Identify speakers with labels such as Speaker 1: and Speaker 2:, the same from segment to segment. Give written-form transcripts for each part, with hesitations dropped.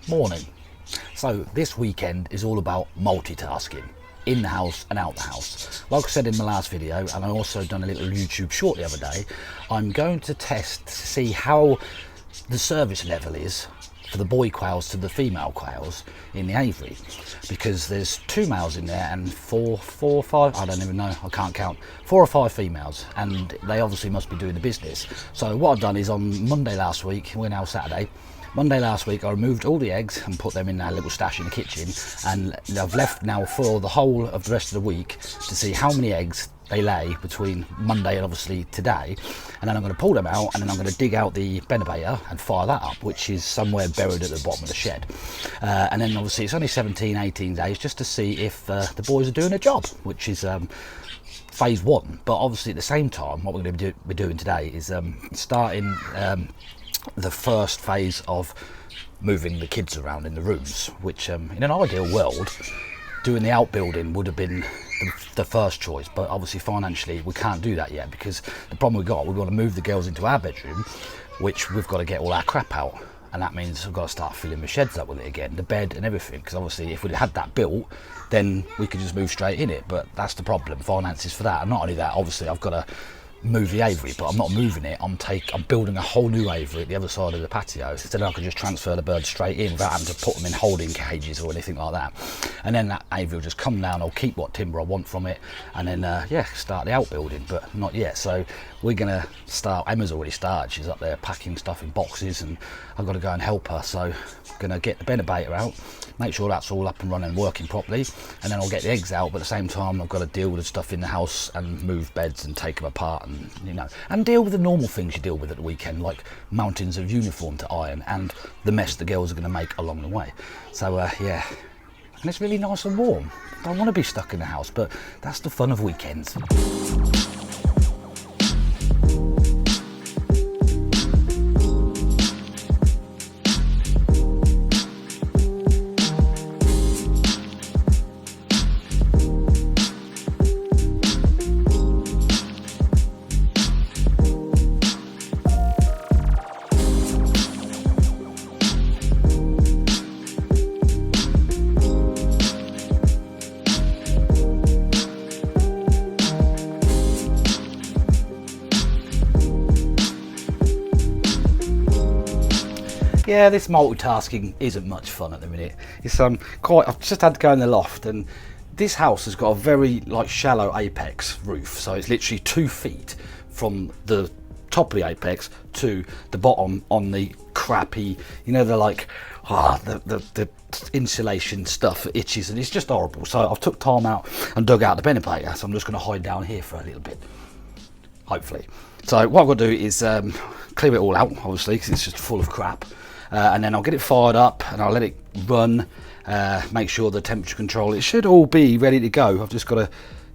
Speaker 1: Morning. So this weekend is all about multitasking, in the house and out the house. Like I said in my last video, and I also done a little YouTube short the other day, I'm going to test to see how the service level is for the boy quails to the female quails in the aviary, because there's 2 males in there and four or five, I don't even know, I can't count, 4 or 5 females, and they obviously must be doing the business. So what I've done is on Monday last week, we're now Saturday, Monday last week I removed all the eggs and put them in that little stash in the kitchen, and I've left now for the whole of the rest of the week to see how many eggs they lay between Monday and obviously today, and then I'm going to pull them out, and then I'm going to dig out the Benobator and fire that up, which is somewhere buried at the bottom of the shed, and then obviously it's only 17-18 days just to see if the boys are doing a job, which is phase 1. But obviously at the same time what we're going to be doing today is starting the first phase of moving the kids around in the rooms, which in an ideal world doing the outbuilding would have been the first choice, but obviously financially we can't do that yet, because the problem we want to move the girls into our bedroom, which we've got to get all our crap out, and that means we've got to start filling the sheds up with it again, the bed and everything, because obviously if we'd had that built then we could just move straight in it, but that's the problem, finances for that. And not only that, obviously I've got to move the aviary, but I'm not moving it, I'm building a whole new aviary at the other side of the patio, so then I can just transfer the birds straight in without having to put them in holding cages or anything like that, and then that aviary will just come down, I'll keep what timber I want from it, and then yeah, start the outbuilding, but not yet. So we're gonna start, Emma's already started, she's up there packing stuff in boxes, and I've got to go and help her, so I'm gonna get the Benobator out, make sure that's all up and running and working properly, and then I'll get the eggs out, but at the same time I've got to deal with the stuff in the house and move beds and take them apart, and you know, and deal with the normal things you deal with at the weekend, like mountains of uniform to iron and the mess the girls are going to make along the way. So yeah, and it's really nice and warm. I don't want to be stuck in the house, but that's the fun of weekends. Yeah, this multitasking isn't much fun at the minute. It's I've just had to go in the loft, and this house has got a very shallow apex roof, so it's literally 2 feet from the top of the apex to the bottom on the crappy, you know, the insulation stuff itches, and it's just horrible. So I've took time out and dug out the Benobator, so I'm just going to hide down here for a little bit, hopefully. So what I've got to do is clear it all out, obviously, because it's just full of crap. And then I'll get it fired up and I'll let it run, make sure the temperature control, it should all be ready to go. I've just got to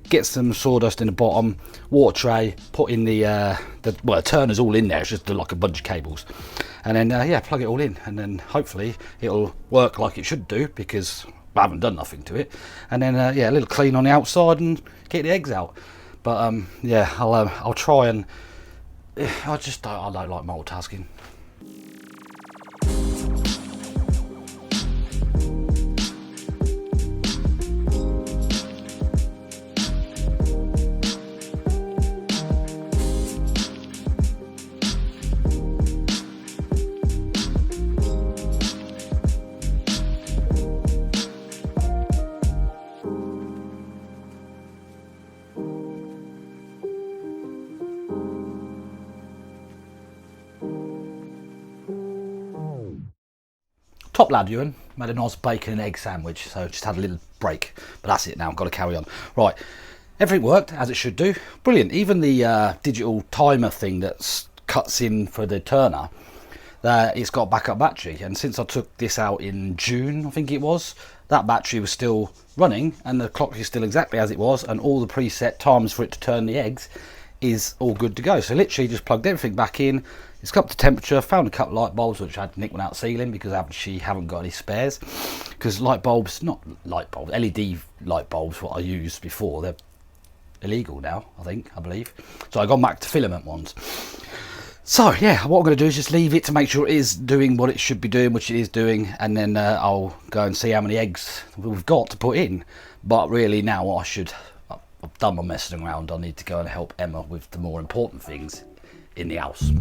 Speaker 1: get some sawdust in the bottom, water tray, put in the turner's all in there, it's just like a bunch of cables, and then yeah, plug it all in, and then hopefully it'll work like it should do, because I haven't done nothing to it. And then yeah, a little clean on the outside and get the eggs out. But yeah, I'll try, and I don't like multitasking. Top lad, Ewan, made a nice bacon and egg sandwich, so just had a little break, but that's it now, I've got to carry on. Right, everything worked as it should do, brilliant. Even the digital timer thing that cuts in for the turner, it's got backup battery, and since I took this out in June, I think it was, that battery was still running, and the clock is still exactly as it was, and all the preset times for it to turn the eggs is all good to go. So literally just plugged everything back in, it's up to temperature, found a couple of light bulbs which I had to nick one out ceiling because I haven't got any spares, because LED light bulbs, what I used before, they're illegal now, I believe, so I gone back to filament ones. So yeah, what I'm going to do is just leave it to make sure it is doing what it should be doing, which it is doing, and then I'll go and see how many eggs we've got to put in. But really now I've done my messing around. I need to go and help Emma with the more important things in the house.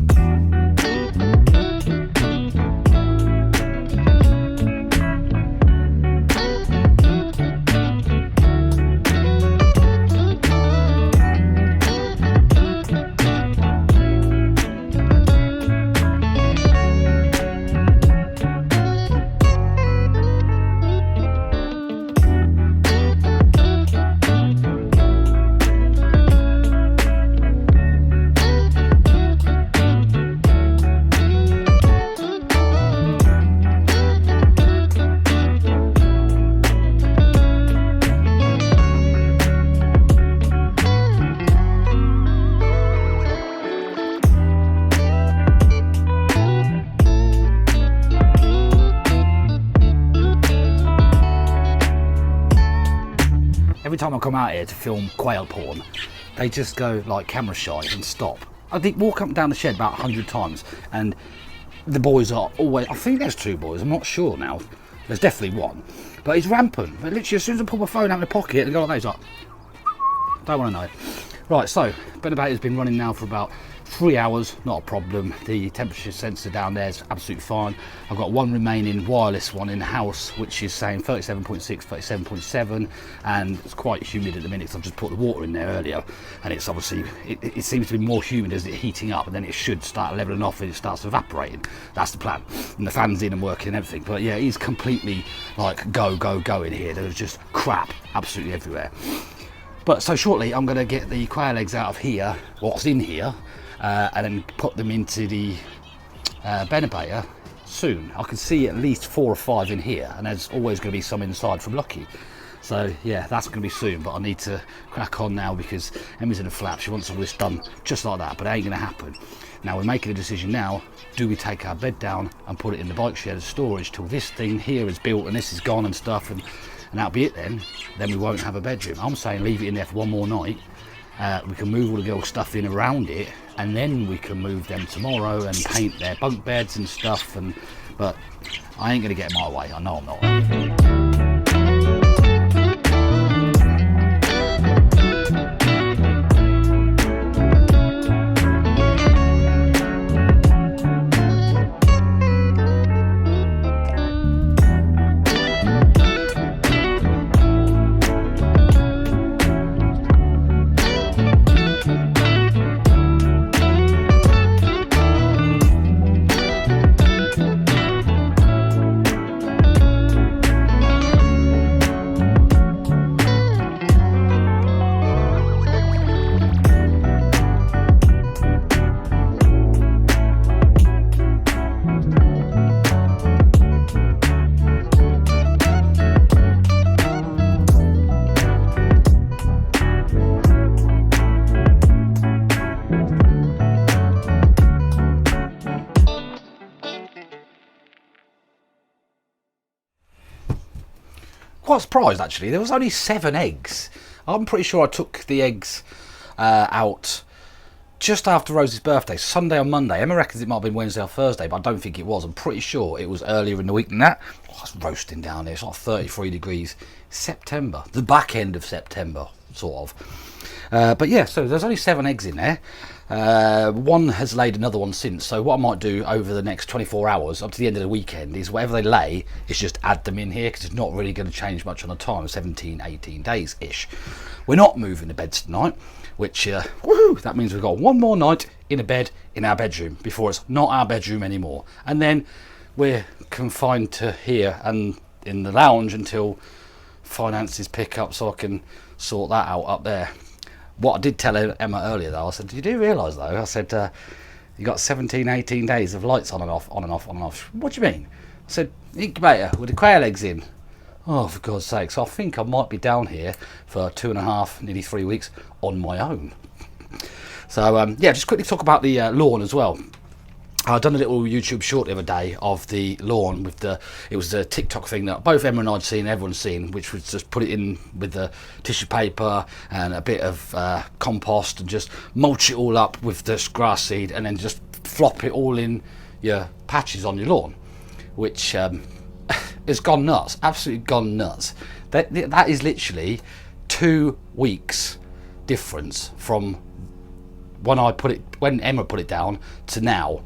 Speaker 1: Every time I come out here to film quail porn, they just go like camera shy and stop. I think walk up and down the shed about 100 times, and the boys are always, I think there's 2 boys, I'm not sure now. There's definitely 1. But he's rampant. But literally as soon as I pull my phone out of my pocket and go like that, he's like, don't want to know. Right, so Benobator's been running now for about 3 hours, not a problem. The temperature sensor down there is absolutely fine. I've got 1 remaining wireless one in the house, which is saying 37.6, 37.7, and it's quite humid at the minute because I've just put the water in there earlier, and it's obviously, it seems to be more humid as it's heating up, and then it should start leveling off and it starts evaporating. That's the plan. And the fan's in and working and everything. But yeah, he's completely like go in here. There's just crap absolutely everywhere. But so shortly I'm going to get the quail eggs out of here, what's in here, and then put them into the Benobator soon. I can see at least 4 or 5 in here, and there's always going to be some inside from Lucky. So yeah, that's going to be soon, but I need to crack on now because Emma's in a flap. She wants all this done just like that, but it ain't going to happen. Now we're making a decision now. Do we take our bed down and put it in the bike shed as storage till this thing here is built and this is gone and stuff, and that'll be it then we won't have a bedroom. I'm saying leave it in there for 1 more night. We can move all the girls' stuff in around it, and then we can move them tomorrow and paint their bunk beds and stuff. But I ain't going to get in my way. I know I'm not. Quite surprised actually, there was only 7 eggs. I'm pretty sure I took the eggs out just after Rosie's birthday, Sunday or Monday. Emma reckons it might have been Wednesday or Thursday, but I don't think it was. I'm pretty sure it was earlier in the week than that. Oh, it's roasting down here, it's like 33 degrees. September, the back end of September, sort of. But yeah, so there's only 7 eggs in there. 1 has laid another one since, so what I might do over the next 24 hours up to the end of the weekend is whatever they lay is just add them in here, because it's not really going to change much on the time, 17-18 days ish. We're not moving the beds tonight, which woohoo, that means we've got 1 more night in a bed in our bedroom before it's not our bedroom anymore, and then we're confined to here and in the lounge until finances pick up so I can sort that out up there. What I did tell Emma earlier though, I said, you do realise though, I said, you got 17-18 days of lights on and off, on and off, on and off. What do you mean? I said, incubator with the quail eggs in. Oh, for God's sake. So I think I might be down here for 2.5, nearly 3 weeks on my own. So yeah, just quickly talk about the lawn as well. I've done a little YouTube short the other day of the lawn with it was the TikTok thing that both Emma and I'd seen, everyone's seen, which was just put it in with the tissue paper and a bit of compost and just mulch it all up with this grass seed and then just flop it all in your patches on your lawn, which has gone nuts, absolutely gone nuts. That is literally 2 weeks difference from when Emma put it down to now,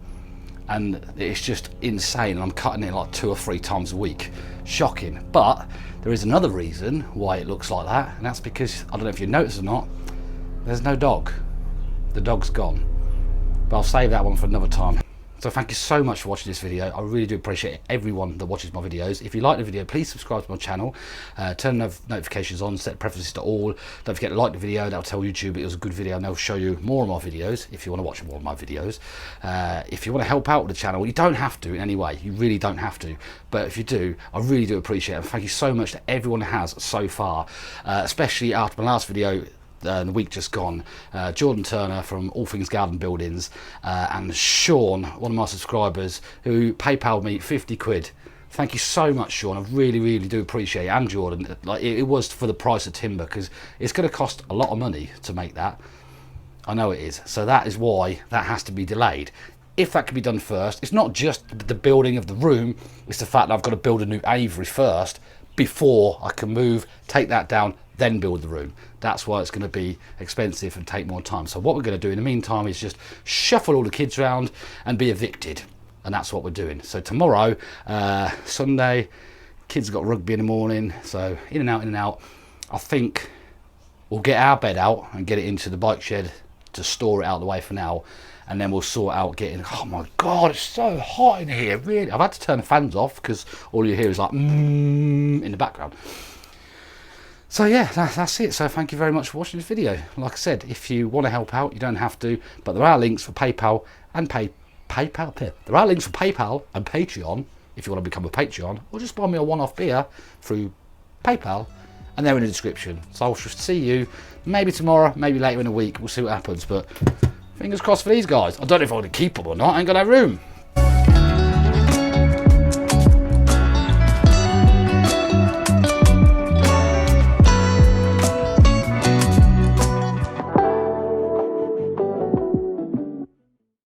Speaker 1: and it's just insane. I'm cutting it like 2 or 3 times a week. Shocking. But there is another reason why it looks like that, and that's because, I don't know if you noticed or not, there's no dog. The dog's gone. But I'll save that one for another time. So thank you so much for watching this video. I really do appreciate everyone that watches my videos. If you like the video, please subscribe to my channel, turn notifications on, set preferences to all. Don't forget to like the video. That'll tell YouTube it was a good video, and they'll show you more of my videos if you want to watch more of my videos. If you want to help out with the channel, you don't have to in any way. You really don't have to. But if you do, I really do appreciate it. And thank you so much to everyone who has so far, especially after my last video, the week just gone. Jordan Turner from All Things Garden Buildings, and Sean, one of my subscribers, who PayPal'd me 50 quid. Thank you so much, Sean. I really, really do appreciate it. And Jordan, like, it was for the price of timber, because it's going to cost a lot of money to make that. I know it is. So that is why that has to be delayed. If that can be done first, it's not just the building of the room, it's the fact that I've got to build a new aviary first before I can move, take that down, then build the room. That's why it's going to be expensive and take more time. So what we're going to do in the meantime is just shuffle all the kids around and be evicted, and that's what we're doing. So tomorrow, Sunday, kids have got rugby in the morning, so in and out. I think we'll get our bed out and get it into the bike shed to store it out of the way for now, and then we'll sort out getting, oh my god, it's so hot in here, really. I've had to turn the fans off because all you hear is like in the background. So yeah, that's it. So thank you very much for watching this video. Like I said, if you want to help out, you don't have to, but there are links for PayPal and there are links for PayPal and Patreon if you want to become a Patreon, or just buy me a one-off beer through PayPal, and they're in the description. So I'll see you maybe tomorrow, maybe later in the week. We'll see what happens, but fingers crossed for these guys. I don't know if I'm going to keep them or not. I ain't got no room.